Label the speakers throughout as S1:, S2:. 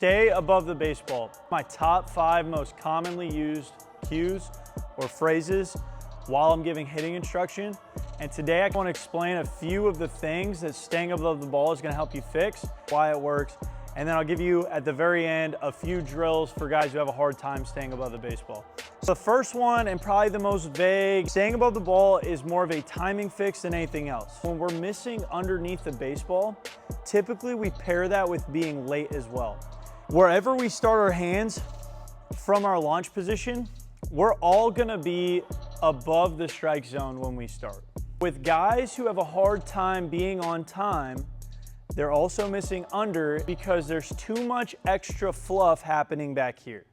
S1: Stay above the baseball. My top 5 most commonly used cues or phrases while I'm giving hitting instruction. And today I want to explain a few of the things that staying above the ball is going to help you fix, why it works, and then I'll give you at the very end a few drills for guys who have a hard time staying above the baseball. So the first one, and probably the most vague, staying above the ball is more of a timing fix than anything else. When we're missing underneath the baseball, typically we pair that with being late as well. Wherever we start our hands from our launch position, we're all gonna be above the strike zone when we start. With guys who have a hard time being on time, they're also missing under because there's too much extra fluff happening back here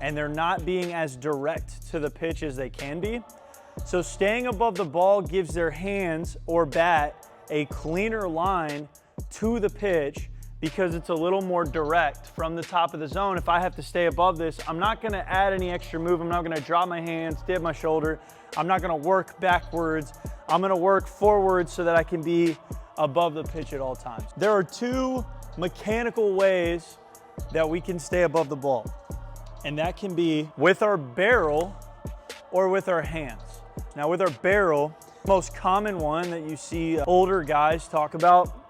S1: and they're not being as direct to the pitch as they can be. So staying above the ball gives their hands or bat a cleaner line to the pitch because it's a little more direct from the top of the zone. If I have to stay above this, I'm not gonna add any extra move. I'm not gonna drop my hands, dip my shoulder. I'm not gonna work backwards. I'm gonna work forwards so that I can be above the pitch at all times. There are 2 mechanical ways that we can stay above the ball. And that can be with our barrel or with our hands. Now with our barrel, most common one that you see older guys talk about,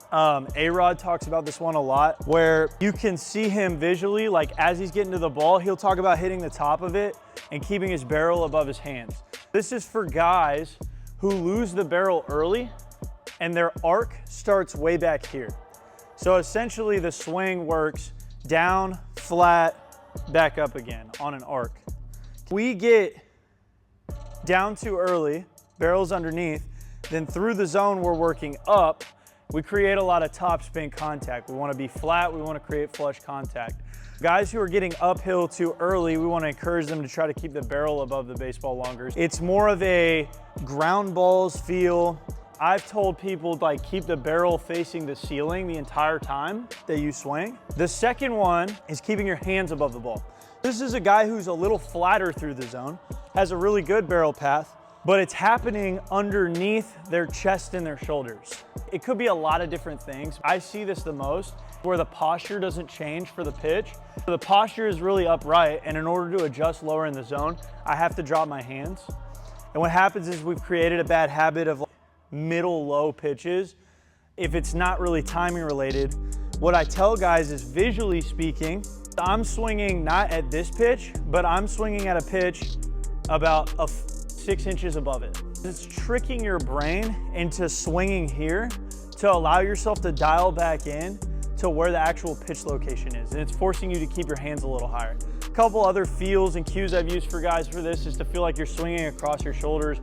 S1: A-Rod talks about this one a lot, where you can see him visually, like as he's getting to the ball, he'll talk about hitting the top of it and keeping his barrel above his hands. This is for guys who lose the barrel early and their arc starts way back here. So essentially the swing works down, flat, back up again on an arc. We get down too early, barrel's underneath, then through the zone we're working up, we create a lot of topspin contact. We want to be flat, we want to create flush contact. Guys who are getting uphill too early, we want to encourage them to try to keep the barrel above the baseball longer. It's more of a ground balls feel. I've told people like keep the barrel facing the ceiling the entire time that you swing. The second one is keeping your hands above the ball. This is a guy who's a little flatter through the zone, has a really good barrel path, but it's happening underneath their chest and their shoulders. It could be a lot of different things. I see this the most where the posture doesn't change for the pitch. The posture is really upright, and in order to adjust lower in the zone, I have to drop my hands. And what happens is we've created a bad habit of middle low pitches. If it's not really timing related, what I tell guys is visually speaking, I'm swinging not at this pitch, but I'm swinging at a pitch about 6 inches above it. It's tricking your brain into swinging here to allow yourself to dial back in to where the actual pitch location is. And it's forcing you to keep your hands a little higher. A couple other feels and cues I've used for guys for this is to feel like you're swinging across your shoulders.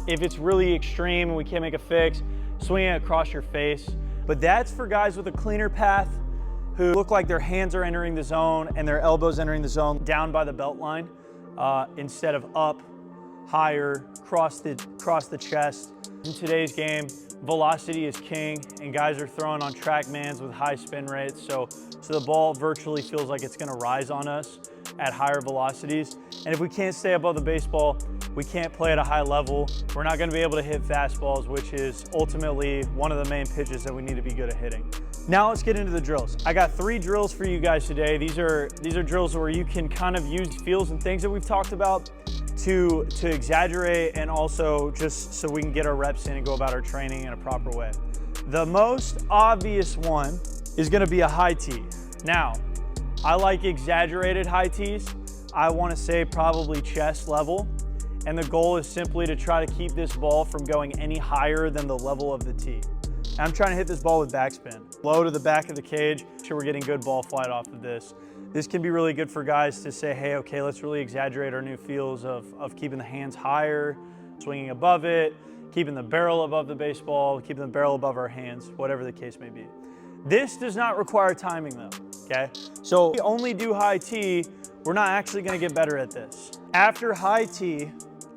S1: If it's really extreme and we can't make a fix, swinging across your face. But that's for guys with a cleaner path who look like their hands are entering the zone and their elbows entering the zone down by the belt line instead of up, higher, cross the chest. In today's game, velocity is king and guys are throwing on TrackMans with high spin rates. So the ball virtually feels like it's gonna rise on us at higher velocities. And if we can't stay above the baseball, we can't play at a high level. We're not gonna be able to hit fastballs, which is ultimately one of the main pitches that we need to be good at hitting. Now let's get into the drills. I got 3 drills for you guys today. These are drills where you can kind of use feels and things that we've talked about to exaggerate and also just so we can get our reps in and go about our training in a proper way. The most obvious one is gonna be a high tee. Now, I like exaggerated high tees. I wanna say probably chest level. And the goal is simply to try to keep this ball from going any higher than the level of the tee. I'm trying to hit this ball with backspin. Low to the back of the cage, make sure we're getting good ball flight off of this. This can be really good for guys to say, hey, okay, let's really exaggerate our new feels of keeping the hands higher, swinging above it, keeping the barrel above the baseball, keeping the barrel above our hands, whatever the case may be. This does not require timing though, okay? So if we only do high tee, we're not actually gonna get better at this. After high tee,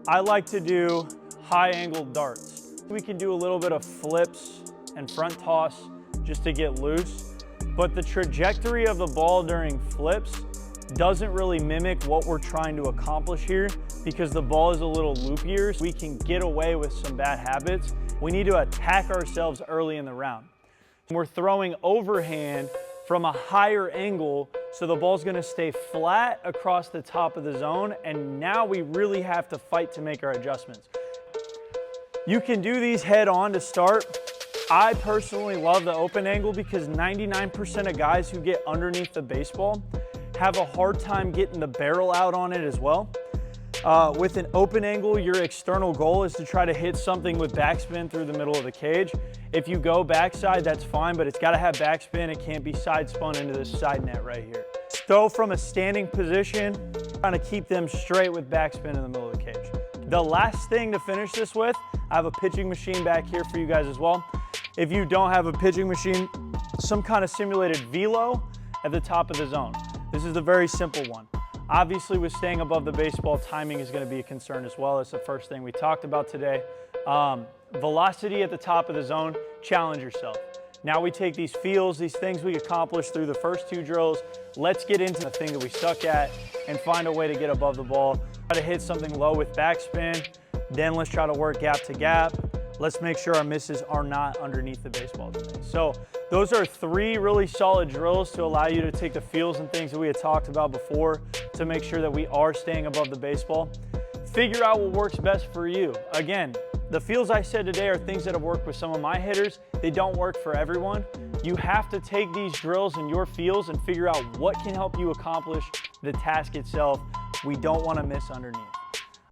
S1: I like to do high angled darts. We can do a little bit of flips and front toss just to get loose, but the trajectory of the ball during flips doesn't really mimic what we're trying to accomplish here because the ball is a little loopier. So we can get away with some bad habits. We need to attack ourselves early in the round. We're throwing overhand from a higher angle So the ball's gonna stay flat across the top of the zone, and now we really have to fight to make our adjustments. You can do these head on to start. I personally love the open angle because 99% of guys who get underneath the baseball have a hard time getting the barrel out on it as well. With an open angle, your external goal is to try to hit something with backspin through the middle of the cage. If you go backside, that's fine, but it's gotta have backspin. It can't be side spun into this side net right here. Throw from a standing position, trying to keep them straight with backspin in the middle of the cage. The last thing to finish this with, I have a pitching machine back here for you guys as well. If you don't have a pitching machine, some kind of simulated velo at the top of the zone. This is a very simple one. Obviously, with staying above the baseball, timing is going to be a concern as well. That's the first thing we talked about today. Velocity at the top of the zone, challenge yourself. Now we take these feels, these things we accomplished through the first 2 drills. Let's get into the thing that we suck at and find a way to get above the ball. Try to hit something low with backspin. Then let's try to work gap to gap. Let's make sure our misses are not underneath the baseball today. So those are 3 really solid drills to allow you to take the feels and things that we had talked about before to make sure that we are staying above the baseball. Figure out what works best for you. Again, the feels I said today are things that have worked with some of my hitters. They don't work for everyone. You have to take these drills and your feels and figure out what can help you accomplish the task itself. We don't want to miss underneath.